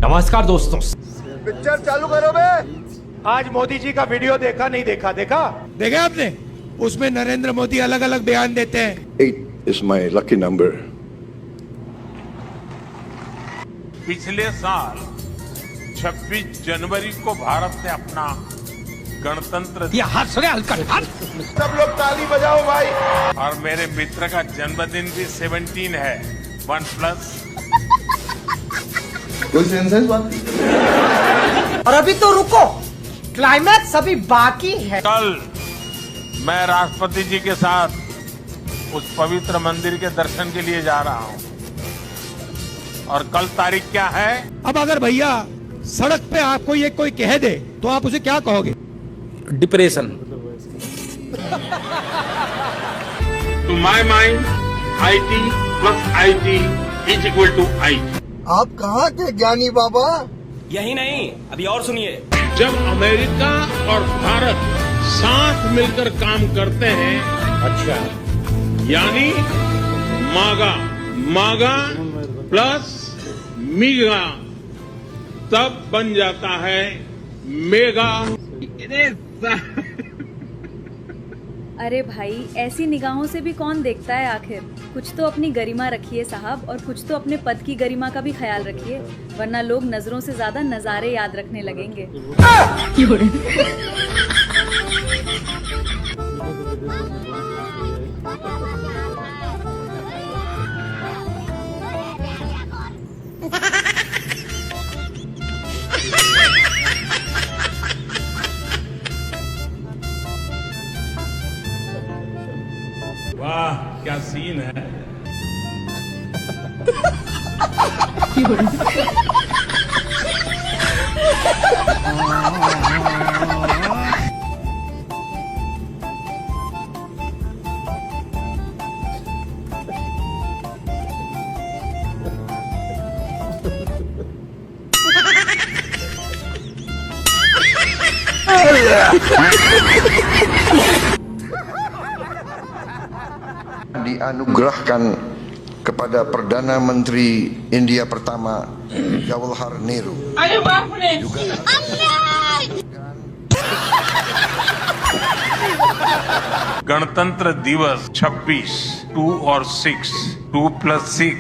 नमस्कार दोस्तों। पिक्चर चालू करो बे। आज मोदी जी का वीडियो देखा नहीं देखा? देखा आपने? उसमें नरेंद्र मोदी अलग अलग बयान देते हैं। 8 is my lucky number. पिछले साल 26 जनवरी को भारत ने अपना गणतंत्र दिया। सब लोग ताली बजाओ भाई। और मेरे मित्र का जन्मदिन भी 17 है। 1+। कोई सेंस है इस बात की? और अभी तो रुको, क्लाइमैक्स अभी बाकी है। कल मैं राष्ट्रपति जी के साथ उस पवित्र मंदिर के दर्शन के लिए जा रहा हूं। और कल तारीख क्या है? अब अगर भैया सड़क पे आपको ये कोई कह दे तो आप उसे क्या कहोगे? Depression. To my mind IT + IT = IT। आप कहाँ थे ज्ञानी बाबा? यही नहीं, अभी और सुनिए। जब अमेरिका और भारत साथ मिलकर काम करते हैं, अच्छा, यानी मागा प्लस मीगा, तब बन जाता है मेगा। अरे भाई, ऐसी निगाहों से भी कौन देखता है आखिर? कुछ तो अपनी गरिमा रखिए साहब, और कुछ तो अपने पद की गरिमा का भी ख्याल रखिए, वरना लोग नजरों से ज्यादा नजारे याद रखने लगेंगे। वाह, क्या सीन है। Dianugerahkan kepada Perdana Menteri India pertama Jawaharlal Nehru. गणतंत्र दिवस 26, 2 और 6, 2 + 6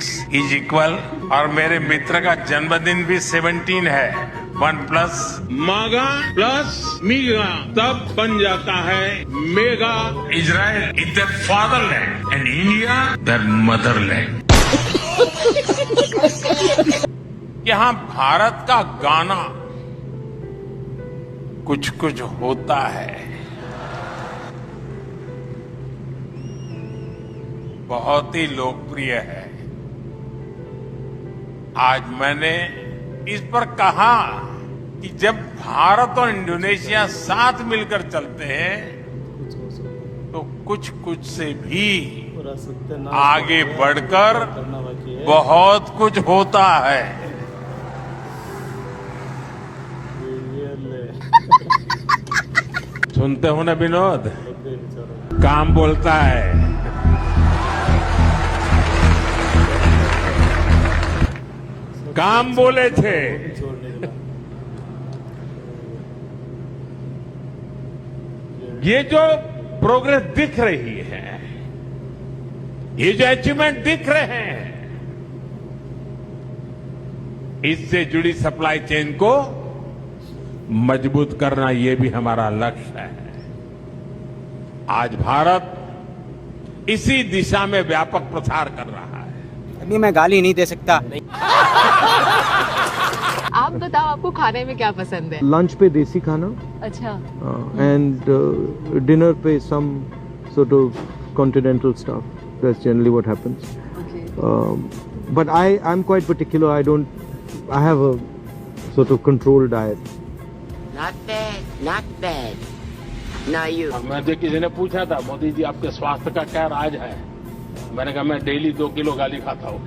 = और मेरे मित्र का जन्मदिन भी 17 है। 1+ मागा प्लस मीगा, तब बन जाता है mega. Israel is their fatherland and India their motherland. यहाँ भारत का गाना कुछ कुछ होता है बहुत ही लोकप्रिय है। आज मैंने इस पर कहा कि जब भारत और इंडोनेशिया साथ मिलकर चलते हैं तो कुछ कुछ से भी आगे बढ़कर बहुत कुछ होता है। सुनते हो ना विनोद, काम बोलता है। काम बोले थे। ये जो प्रोग्रेस दिख रही है, ये जो अचीवमेंट दिख रहे हैं, इससे जुड़ी सप्लाई चेन को मजबूत करना, ये भी हमारा लक्ष्य है। आज भारत इसी दिशा में व्यापक प्रसार कर रहा है। अभी मैं गाली नहीं दे सकता। आप बताओ, आपको खाने में क्या पसंद है? लंच पे देसी खाना, अच्छा, and dinner पे some sort of continental stuff. That's generally what happens. okay. But I'm quite particular. I have a sort of controlled diet. Not bad. Now you. मुझे किसी ने पूछा था, मोदी जी आपके स्वास्थ्य का क्या राज है? मैंने कहा, मैं डेली 2 किलो गाली खाता हूँ।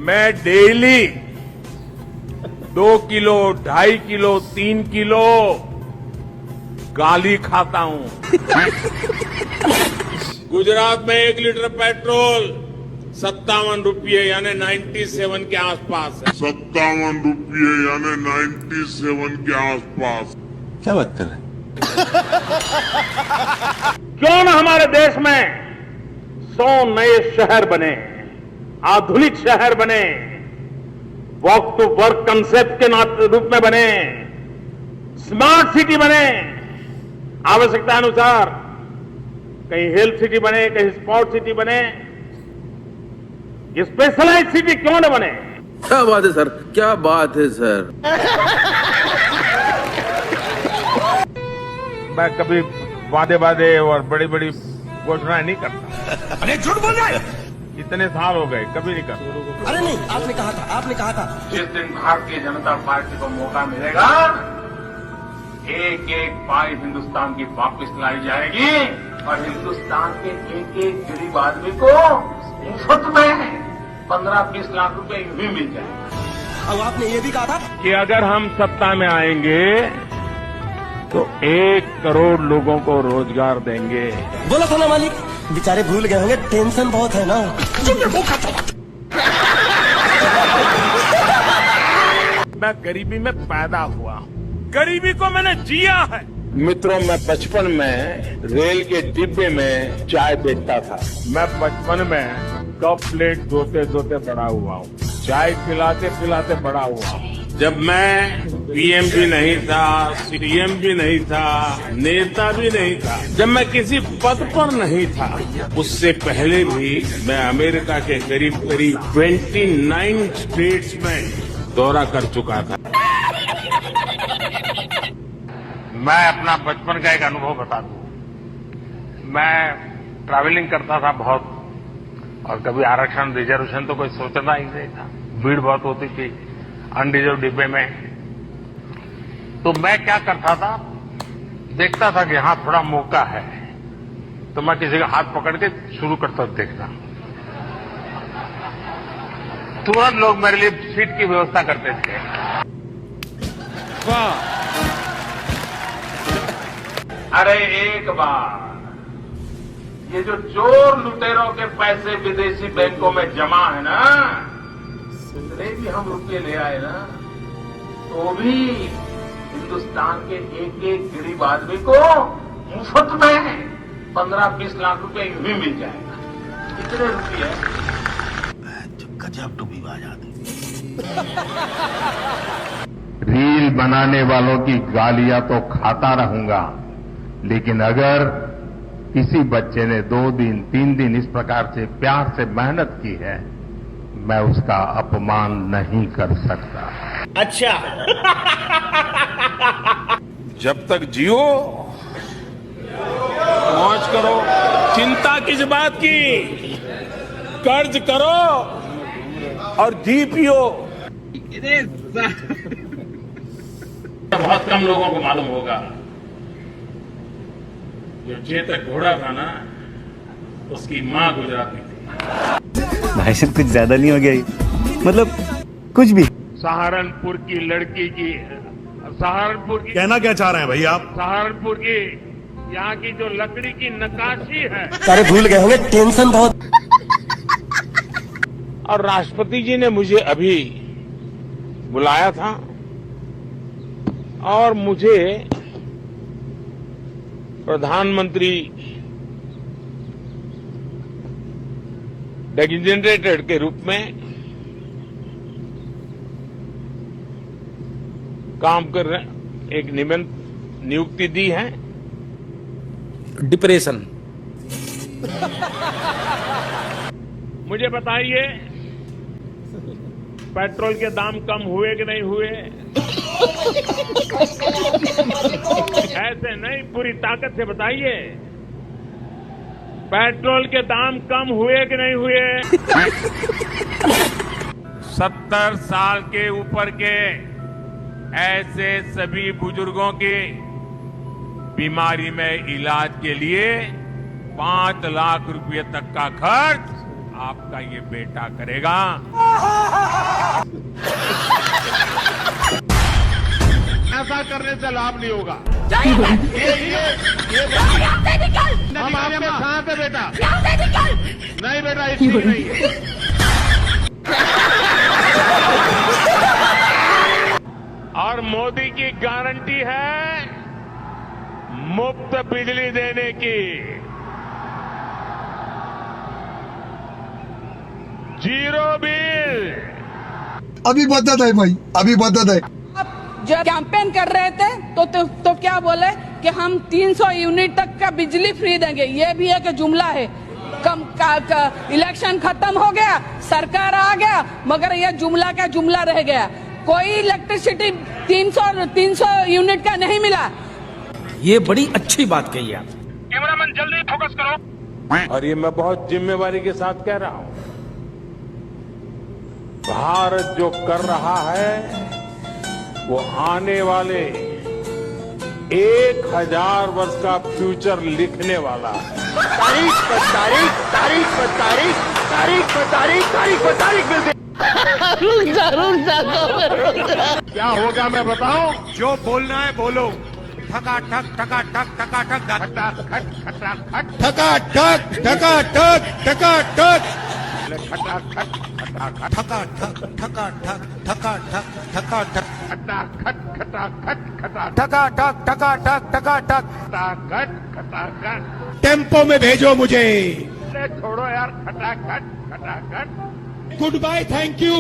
मैं डेली 2 किलो, 2.5 किलो, 3 किलो गाली खाता हूँ। गुजरात में 1 लीटर पेट्रोल 57 रुपये यानी 97 के आसपास है। 57 रुपये यानी 97 के आसपास। क्या बात कर रहे हैं? क्यों न हमारे देश में 100 नए शहर बने, आधुनिक शहर बने, वॉक टू वर्क कंसेप्ट के रूप में बने, स्मार्ट सिटी बने, आवश्यकता अनुसार कहीं हेल्थ सिटी बने, कहीं स्पोर्ट सिटी बने, स्पेशलाइज सिटी क्यों न बने? क्या बात है सर, क्या बात है सर। मैं कभी वादे और बड़ी बड़ी घोषणाएं नहीं करता। अरे झूठ बोल रहा है। इतने साल हो गए, कभी नहीं करता। अरे नहीं, आपने कहा था जिस दिन भारतीय जनता पार्टी को मौका मिलेगा, एक एक पाई हिंदुस्तान की वापस लाई जाएगी और हिंदुस्तान के एक एक गरीब आदमी को मुफ्त में 15-20 लाख रुपए भी मिल जाएगा। अब आपने ये भी कहा था कि अगर हम सत्ता में आएंगे तो 1 करोड़ लोगों को रोजगार देंगे। बोला था ना मालिक, बेचारे भूल गए होंगे, टेंशन बहुत है ना। मैं गरीबी में पैदा हुआ, गरीबी को मैंने जिया है। मित्रों, मैं बचपन में रेल के डिब्बे में चाय बेचता था। मैं बचपन में कप प्लेट धोते धोते बड़ा हुआ हूँ, चाय पिलाते पिलाते बड़ा हुआ हूँ। जब मैं पीएम भी नहीं था, सीएम भी नहीं था, नेता भी नहीं था, जब मैं किसी पद पर नहीं था, उससे पहले भी मैं अमेरिका के करीब 29 स्टेट्स में दौरा कर चुका था। मैं अपना बचपन का एक अनुभव बता दूं। मैं ट्रैवलिंग करता था बहुत, और कभी आरक्षण रिजर्वेशन तो कोई सोचता ही नहीं था। भीड़ बहुत होती थी अनरिजर्व डिब्बे में। तो मैं क्या करता था, देखता था कि हाँ थोड़ा मौका है, तो मैं किसी का हाथ पकड़ के शुरू करता देखना। तुरंत लोग मेरे लिए सीट की व्यवस्था करते थे। वाह! अरे एक बार ये जो चोर लुटेरों के पैसे विदेशी बैंकों में जमा है ना, इतने भी हम रुपये ले आए ना, तो भी हिंदुस्तान के एक एक गरीब आदमी को मुफ्त में 15-20 लाख रुपए भी मिल जाएगा। कितने रुपये? गजब टूपी बाजार। रील बनाने वालों की गालियां तो खाता रहूंगा, लेकिन अगर किसी बच्चे ने 2 दिन 3 दिन इस प्रकार से प्यार से मेहनत की है, मैं उसका अपमान नहीं कर सकता। अच्छा। जब तक जियो मौज करो, चिंता किस बात की, कर्ज करो और जी पियो। बहुत कम लोगों को मालूम होगा, जो चेतक घोड़ा था ना, उसकी मां गुजराती थी। भाई साहब कुछ ज्यादा नहीं हो गया ये? मतलब कुछ भी। सहारनपुर की लड़की की, सहारनपुर की, कहना क्या चाह रहे हैं भाई आप? सहारनपुर की यहाँ की जो लकड़ी की नक्काशी है। सारे भूल गए होंगे, टेंशन बहुत। और राष्ट्रपति जी ने मुझे अभी बुलाया था और मुझे प्रधानमंत्री डेजिग्नेटेड के रूप में काम कर रहे एक नियुक्ति दी है। डिप्रेशन। मुझे बताइए, पेट्रोल के दाम कम हुए कि नहीं हुए? ऐसे नहीं, पूरी ताकत से बताइए, पेट्रोल के दाम कम हुए कि नहीं हुए? 70 साल के ऊपर के ऐसे सभी बुजुर्गों के बीमारी में इलाज के लिए 5 लाख रुपए तक का खर्च आपका ये बेटा करेगा। ऐसा करने से लाभ नहीं होगा। हम आपके साथ है बेटा। नहीं बेटा ठीक नहीं है। और मोदी की गारंटी है मुफ्त बिजली देने की, जीरो बिल। अभी बदत है भाई, अभी बदत है। जब कैंपेन कर रहे थे तो क्या बोले कि हम 300 यूनिट तक का बिजली फ्री देंगे। ये भी एक जुमला है। इलेक्शन खत्म हो गया, सरकार आ गया, मगर ये जुमला का जुमला रह गया। कोई इलेक्ट्रिसिटी 300 यूनिट का नहीं मिला। ये बड़ी अच्छी बात कही आप। कैमरामैन जल्दी फोकस करो। और ये मैं बहुत जिम्मेवारी के साथ कह रहा हूं, भारत जो कर रहा है वो आने वाले 1000 वर्ष का फ्यूचर लिखने वाला है। तारीख पर तारीख, तारीख पर तारीख, तारीख पर तारीख, तारीख पर तारीख मिलती। क्या होगा मैं बताऊं? जो बोलना है बोलो। ठका ठक ठका ठक ठका ठक खटा खट खटा खट ठका ठक ठका ठक ठका ठक खटा खट खटा खट ठका ठक ठका ठक ठका ठक ठका ठक खटा खट खटा खट खटा ठका ठक ठका ठक ठका ठक। खटा खट खटा खट। टेम्पो में भेजो मुझे। छोड़ो यार, खटा खट खटा खट। Goodbye, thank you.